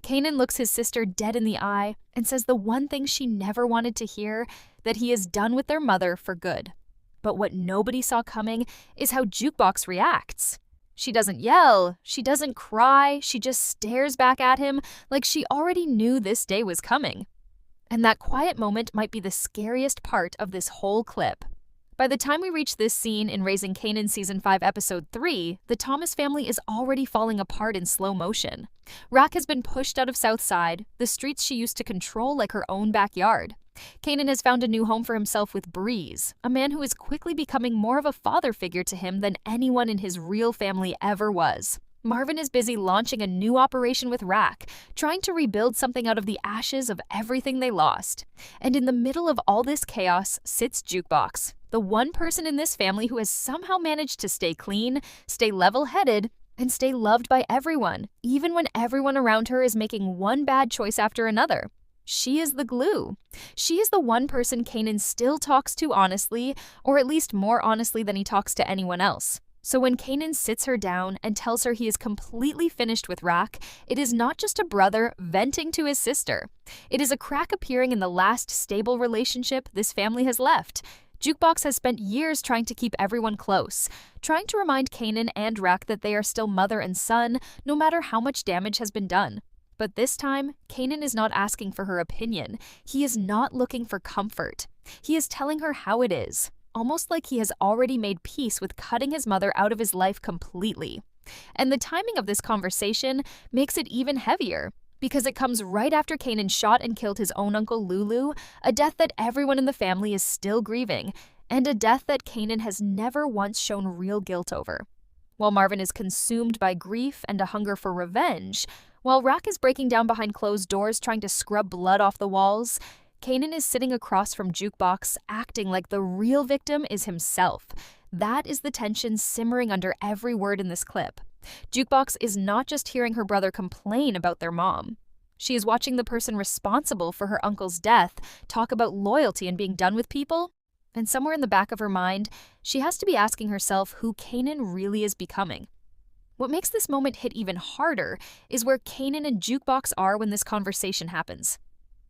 Kanan looks his sister dead in the eye and says the one thing she never wanted to hear, that he is done with their mother for good. But what nobody saw coming is how Jukebox reacts. She doesn't yell, she doesn't cry, she just stares back at him like she already knew this day was coming. And that quiet moment might be the scariest part of this whole clip. By the time we reach this scene in Raising Kanan Season 5 Episode 3, the Thomas family is already falling apart in slow motion. Rak has been pushed out of Southside, the streets she used to control like her own backyard. Kanan has found a new home for himself with Breeze, a man who is quickly becoming more of a father figure to him than anyone in his real family ever was. Marvin is busy launching a new operation with Rak, trying to rebuild something out of the ashes of everything they lost. And in the middle of all this chaos sits Jukebox, the one person in this family who has somehow managed to stay clean, stay level-headed, and stay loved by everyone, even when everyone around her is making one bad choice after another. She is the glue. She is the one person Kanan still talks to honestly, or at least more honestly than he talks to anyone else. So when Kanan sits her down and tells her he is completely finished with Rak, it is not just a brother venting to his sister. It is a crack appearing in the last stable relationship this family has left. Jukebox has spent years trying to keep everyone close, trying to remind Kanan and Rak that they are still mother and son, no matter how much damage has been done. But this time, Kanan is not asking for her opinion. He is not looking for comfort. He is telling her how it is, almost like he has already made peace with cutting his mother out of his life completely. And the timing of this conversation makes it even heavier, because it comes right after Kanan shot and killed his own uncle Lulu, a death that everyone in the family is still grieving, and a death that Kanan has never once shown real guilt over. While Marvin is consumed by grief and a hunger for revenge, while Rak is breaking down behind closed doors trying to scrub blood off the walls, Kanan is sitting across from Jukebox, acting like the real victim is himself. That is the tension simmering under every word in this clip. Jukebox is not just hearing her brother complain about their mom. She is watching the person responsible for her uncle's death talk about loyalty and being done with people. And somewhere in the back of her mind, she has to be asking herself who Kanan really is becoming. What makes this moment hit even harder is where Kanan and Jukebox are when this conversation happens.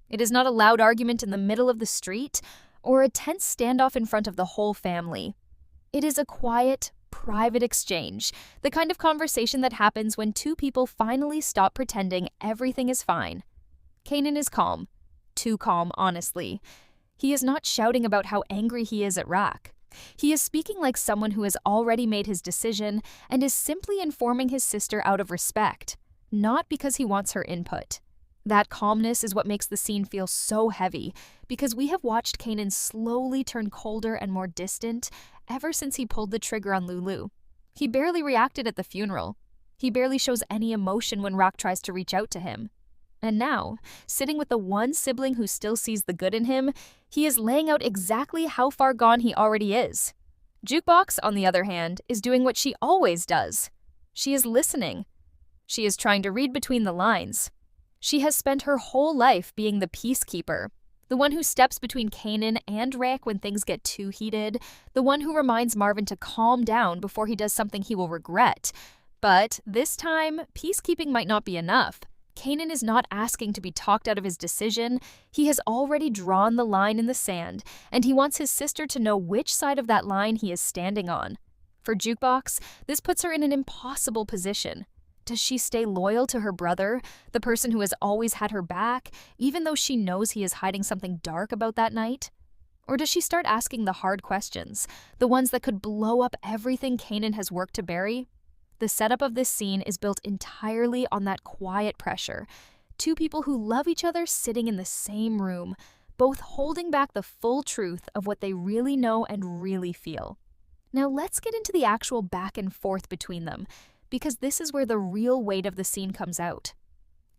It is not a loud argument in the middle of the street or a tense standoff in front of the whole family. It is a quiet, private exchange, the kind of conversation that happens when two people finally stop pretending everything is fine. Kanan is calm. Too calm, honestly. He is not shouting about how angry he is at Rak. He is speaking like someone who has already made his decision and is simply informing his sister out of respect, not because he wants her input. That calmness is what makes the scene feel so heavy, because we have watched Kanan slowly turn colder and more distant ever since he pulled the trigger on Lulu. He barely reacted at the funeral. He barely shows any emotion when Rak tries to reach out to him. And now, sitting with the one sibling who still sees the good in him, he is laying out exactly how far gone he already is. Jukebox, on the other hand, is doing what she always does. She is listening. She is trying to read between the lines. She has spent her whole life being the peacekeeper, the one who steps between Kanan and Rak when things get too heated, the one who reminds Marvin to calm down before he does something he will regret. But this time, peacekeeping might not be enough. Kanan is not asking to be talked out of his decision. He has already drawn the line in the sand, and he wants his sister to know which side of that line he is standing on. For Jukebox, this puts her in an impossible position. Does she stay loyal to her brother, the person who has always had her back, even though she knows he is hiding something dark about that night? Or does she start asking the hard questions, the ones that could blow up everything Kanan has worked to bury? The setup of this scene is built entirely on that quiet pressure. Two people who love each other sitting in the same room, both holding back the full truth of what they really know and really feel. Now let's get into the actual back and forth between them, because this is where the real weight of the scene comes out.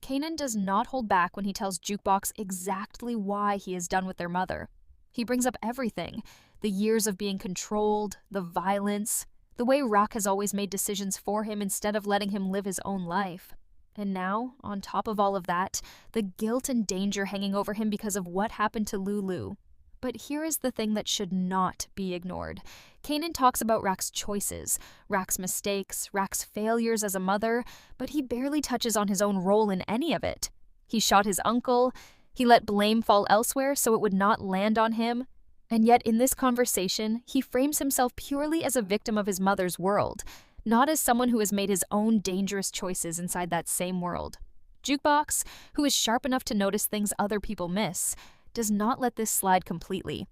Kanan does not hold back when he tells Jukebox exactly why he is done with their mother. He brings up everything, the years of being controlled, the violence, the way Rak has always made decisions for him instead of letting him live his own life. And now, on top of all of that, the guilt and danger hanging over him because of what happened to Lulu. But here is the thing that should not be ignored. Kanan talks about Rack's choices, Rack's mistakes, Rack's failures as a mother, but he barely touches on his own role in any of it. He shot his uncle, he let blame fall elsewhere so it would not land on him, and yet in this conversation, he frames himself purely as a victim of his mother's world, not as someone who has made his own dangerous choices inside that same world. Jukebox, who is sharp enough to notice things other people miss, does not let this slide completely.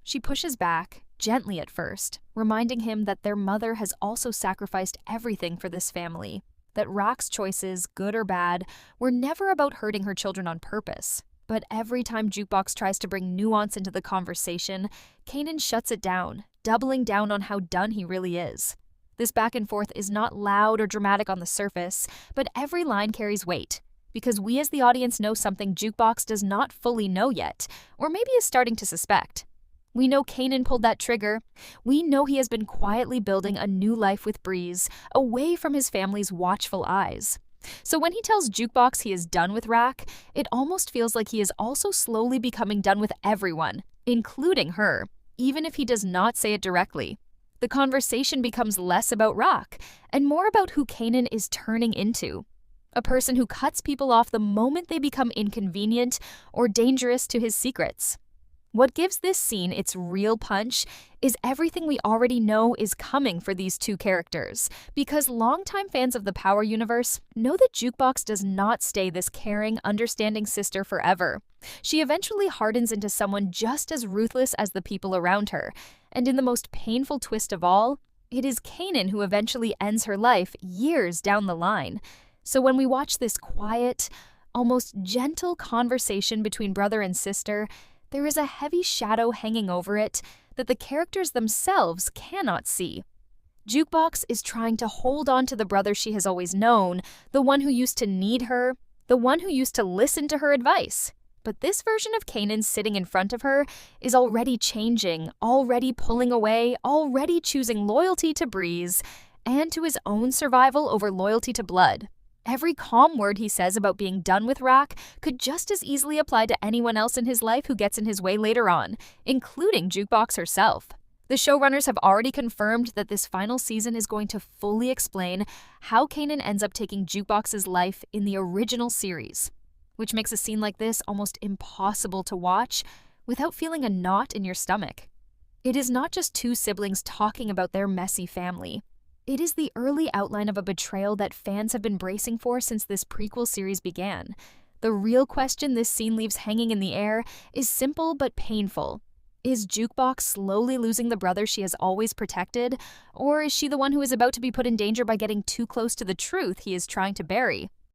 She pushes back, gently at first, reminding him that their mother has also sacrificed everything for this family, that Rack's choices, good or bad, were never about hurting her children on purpose. But every time Jukebox tries to bring nuance into the conversation, Kanan shuts it down, doubling down on how done he really is. This back and forth is not loud or dramatic on the surface, but every line carries weight, because we as the audience know something Jukebox does not fully know yet, or maybe is starting to suspect. We know Kanan pulled that trigger. We know he has been quietly building a new life with Breeze, away from his family's watchful eyes. So when he tells Jukebox he is done with Rack, it almost feels like he is also slowly becoming done with everyone, including her, even if he does not say it directly. The conversation becomes less about Rack and more about who Kanan is turning into. A person who cuts people off the moment they become inconvenient or dangerous to his secrets. What gives this scene its real punch is everything we already know is coming for these two characters, because longtime fans of the Power universe know that Jukebox does not stay this caring, understanding sister forever. She eventually hardens into someone just as ruthless as the people around her, and in the most painful twist of all, it is Kanan who eventually ends her life years down the line. So when we watch this quiet, almost gentle conversation between brother and sister, there is a heavy shadow hanging over it that the characters themselves cannot see. Jukebox is trying to hold on to the brother she has always known, the one who used to need her, the one who used to listen to her advice. But this version of Kanan sitting in front of her is already changing, already pulling away, already choosing loyalty to Breeze, and to his own survival over loyalty to Blood. Every calm word he says about being done with Rack could just as easily apply to anyone else in his life who gets in his way later on, including Jukebox herself. The showrunners have already confirmed that this final season is going to fully explain how Kanan ends up taking Jukebox's life in the original series, which makes a scene like this almost impossible to watch without feeling a knot in your stomach. It is not just two siblings talking about their messy family. It is the early outline of a betrayal that fans have been bracing for since this prequel series began. The real question this scene leaves hanging in the air is simple but painful. Is Jukebox slowly losing the brother she has always protected, or is she the one who is about to be put in danger by getting too close to the truth he is trying to bury?